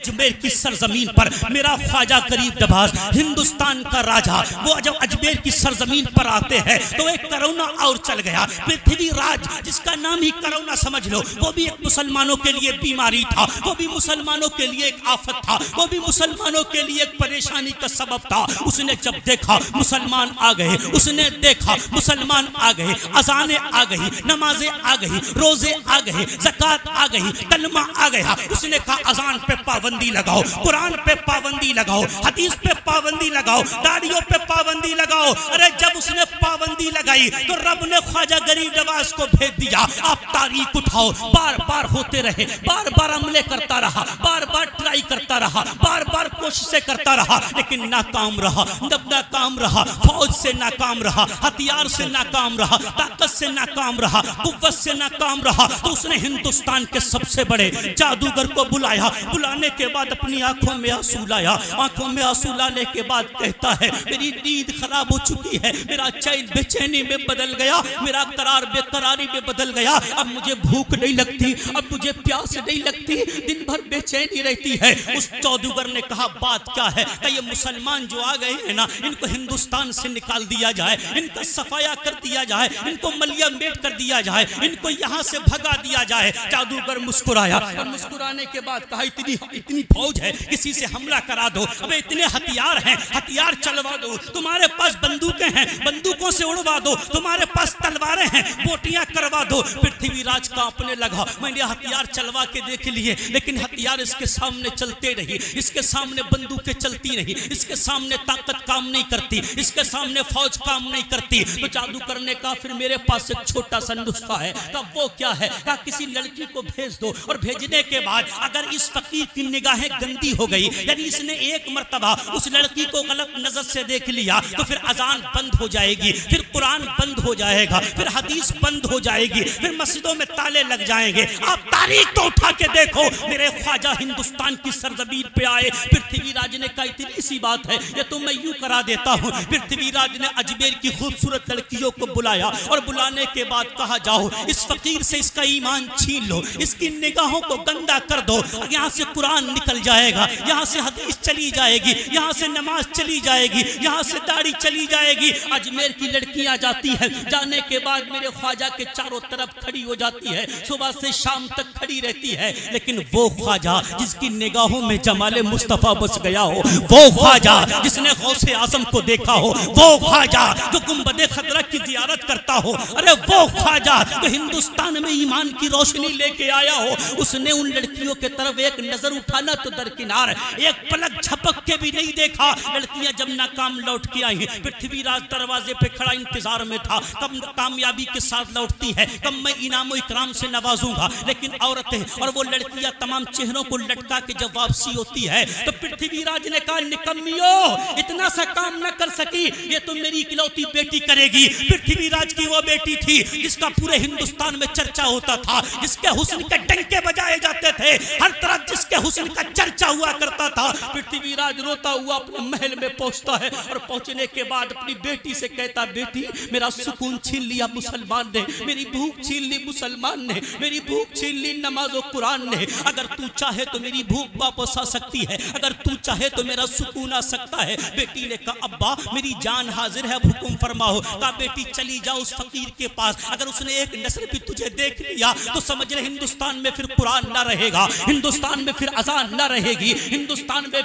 अजमेर की सरजमीन पर मेरा ख्वाजा गरीब नवाज हिंदुस्तान का राजा, वो जब अजमेर की सरजमीन पर आते हैं तो एक कोरोना और चल गया। पृथ्वी राज जिसका नाम ही कोरोना समझ लो, वो भी एक मुसलमानों के लिए बीमारी था, वो भी मुसलमानों के लिए एक आफत था, वो भी मुसलमानों के लिए एक परेशानी का सबब था। उसने जब देखा मुसलमान आ गए, उसने देखा मुसलमान आ गए, अजाने आ गई, नमाजें आ गई, रोजे आ गए, ज़कात आ गई, कलमा आ गया। उसने कहा अजान पे पाबंदी लगाओ, कुरान पे पाबंदी लगाओ, हदीस पे पाबंदी लगाओ, दाढ़ियों पे पाबंदी लगाओ। अरे जब उसने पाबंदी लगाई तो रब ने ख्वाजा गरीब नवाज को भेज दिया, आप तारीख उठाओ। बार बार होते रहे, बार बार हमले करता रहा, बार बार ट्राई करता रहा, बार बार कोशिशें करता रहा, लेकिन नाकाम रहा। जब नाकाम रहा, फौज से नाकाम रहा, हथियार से नाकाम रहा, ताकत से नाकाम रहा, कुव्वत से नाकाम रहा, तो उसने हिंदुस्तान के सबसे बड़े जादूगर को बुलाया। बुलाने के बाद अपनी आंखों में आंसू लाया, आंखों में आंसू लाने के बाद कहता है मेरी नींद खराब हो चुकी है, मेरा चैन बेचैनी में बदल गया, मेरा करार बेकरारी में बदल गया। अब मुझे भूख नहीं लगती, अब मुझे प्यास नहीं लगती, दिन भर बेचैनी रहती है। उस जादूगर ने कहा बात क्या है? ये मुसलमान जो आ गए हैं ना, इनको हिंदुस्तान से निकाल दिया जाए, इनका सफाया कर दिया जाए, इनको मलिया मेट कर दिया जाए, इनको यहाँ से भगा दिया जाए। जादूगर मुस्कुराया और मुस्कुराने के बाद कहा इतनी फौज है, किसी से हमला करा दो, अबे इतने हथियार हैं, हथियार चलवा दो, तुम्हारे पास बंदूकें हैं, बंदूकों से उड़वा दो, तुम्हारे पास तलवारें हैं, बोटियां करवा दो। पृथ्वीराज कांपने लगा, मैंने हथियार चलवा के देख लिए, लेकिन हथियार इसके सामने चलते नहीं, इसके सामने बंदूकें चलती नहीं, इसके सामने ताकत काम नहीं करती, इसके सामने फौज काम नहीं करती। तो जादू करने का फिर मेरे पास एक छोटा सा नुस्खा है। तब वो क्या है? कहा किसी लड़की को भेज दो, और भेजने के बाद अगर इस फकीर की निगाहें गंदी हो गई, यानी इसने एक मर्तबा उस लड़की को गलत नजर से देख लिया, तो फिर अजान बंद हो जाएगी, फिर कुरान बंद हो जाएगा, फिर हदीस बंद हो जाएगी, फिर मस्जिदों में ताले लग जाएंगे। आप तारीख तो उठा के देखो, मेरे ख्वाजा हिंदुस्तान की सरजमीन पे आए। पृथ्वीराज ने कहा इतनी सी बात है, ये तो मैं यूं करा देता हूं। पृथ्वीराज ने अजमेर की खूबसूरत लड़कियों को बुलाया और बुलाने के बाद कहा जाओ इस फकीर से इसका ईमान छीन लो, इसकी निगाहों को गंदा कर दो, यहाँ से कुरान निकल जाएगा, यहाँ से हदीस चली जाएगी, यहाँ से नमाज चली जाएगी, यहाँ से दाढ़ी चली जाएगी। अजमेर की लड़कियां जाती है, जाने के बाद मेरे ख्वाजा के चारों तरफ खड़ी हो जाती है, सुबह से शाम तक खड़ी रहती है। लेकिन वो ख्वाजा जिसकी निगाहों में जमाले मुस्तफा बस गया हो, वो ख्वाजा जिसने गौसे आजम को देखा हो, वो ख्वाजा जो गुंबदे खतरा की जियारत करता हो, अरे वो ख्वाजा जो हिंदुस्तान में ईमान की रोशनी लेके आया हो, उसने उन लड़कियों के तरफ एक नजर उठाना तो दरकिनार, एक पलक झपक के भी नहीं देखा। लड़कियां जब नाकाम लौट के आई, पृथ्वीराज दरवाजे पे खड़ा इंतजार में था, कब कामयाबी के साथ लौटती है, कब मैं इनामो इकराम से नवाजूंगा। लेकिन औरतें और वो लड़कियां तमाम चेहरों को लटका के जब वापसी होती है, तो पृथ्वीराज ने कहा निकम्मियो, इतना सा काम न कर सकी, ये तो मेरी इकलौती बेटी करेगी। पृथ्वीराज की वो बेटी थी जिसका पूरे हिंदुस्तान में चर्चा होता था, जिसके हुस्न के डंके बजाए जाते थे, हर तरफ जिसके हुस्न का चर्चा हुआ करता था। पृथ्वीराज रोता हुआ अपने महल में पहुंचता है और पहुंचने के बाद अपनी बेटी से कहता, बेटी मेरा सुकून छीन लिया मुसलमान ने, मेरी भूख छीन ली मुसलमान ने, मेरी भूख छीन ली नमाज और कुरान ने। अगर तू चाहे तो मेरी भूख वापस आ सकती है, अगर तू चाहे तो मेरा सुकून आ सकता है। बेटी ने कहा अब्बा मेरी जान हाजिर है, हुक्म फरमाओ। कहा बेटी चली जाओ उस फकीर के पास, अगर उसने एक नजर भी तुझे देख लिया तो समझ ले हिंदुस्तान में फिर कुरान ना रहेगा, हिंदुस्तान में फिर अजान ना रहेगी, हिंदुस्तान में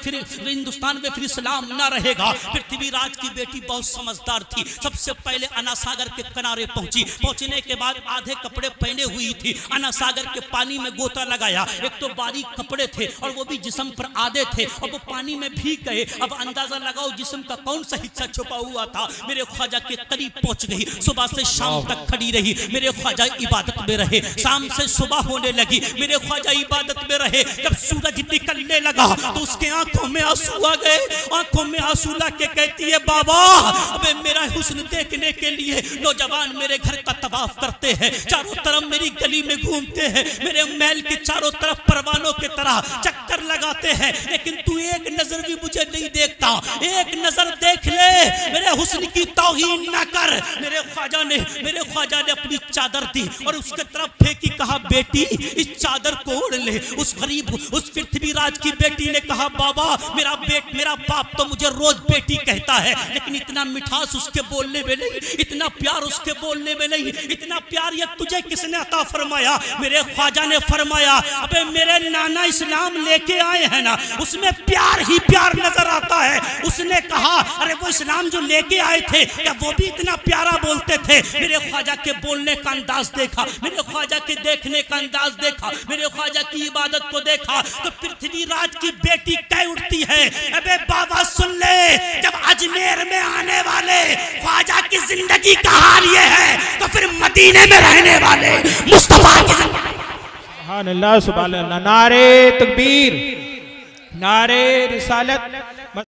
फिर इस्लाम ना रहेगा। पृथ्वीराज की बेटी बहुत समझदार थी, सबसे पहले अना सागर के किनारे पहुंची। पहुंचने के बाद आधे कपड़े पहने हुई थी, अना सागर के पानी में गोता लगाया। एक तो बारीक कपड़े थे और वो भी जिस्म पर आधे थे और वो पानी में भीग गए। अब अंदाजा लगाओ जिस्म का कौन सा हिस्सा छुपा हुआ था। मेरे ख्वाजा के करीब पहुंच गई, सुबह से शाम तक खड़ी रही, मेरे ख्वाजा इबादत में रहे। शाम से सुबह होने लगी, मेरे ख्वाजा इबादत में रहे। जब सूरज निकलने लगा तो उसके आंखों में आंसू आ गए, आंखों में आंसू ला के कहती है बाबा अबे मेरा हुस्न देखने के लिए नौजवान मेरे घर का तवाफ करते हैं, चारों तरफ मेरी गली में घूमते हैं, मेरे महल के चारों तरफ परवानों की तरह चक्कर लगाते हैं, लेकिन तू तू एक नजर भी मुझे नहीं देखता, एक नजर देख ले, मेरे हुस्न की तौहीन ना कर। मेरे ख्वाजा ने अपनी चादर दी और उसके तरफ फेंकी, कहा बेटी इस चादर को ओढ़ ले। उस गरीब उस पृथ्वीराज की बेटी ने कहा बाबा मेरा बाप तो मुझे रोज बेटी कहता है, लेकिन इतना मिठास उसके बोलने में नहीं, इतना प्यार उसके बोलने में नहीं, इतना प्यार ये तुझे किसने अता फरमाया? मेरे ख्वाजा ने फरमाया अबे मेरे नाना इस्लाम लेके आए हैं ना, उसमें प्यार ही प्यार नजर आता है। उसने कहा अरे वो इस्लाम जो लेके आए थे क्या वो भी इतना प्यारा बोलते थे? मेरे ख्वाजा के बोलने का अंदाज देखा, मेरे ख्वाजा के देखने का अंदाज देखा, मेरे ख्वाजा की इबादत को देखा तो पृथ्वीराज की बेटी कह उठती है अबे बाबा सुन ले, जब अजमेर में आने वाले ख्वाजा की जिंदगी का हाल ये है तो फिर मदीने में रहने वाले मुस्तफा की जिंदगी। सुभान अल्लाह, सुभान अल्लाह। नारे तकबीर, नारे रिसालत।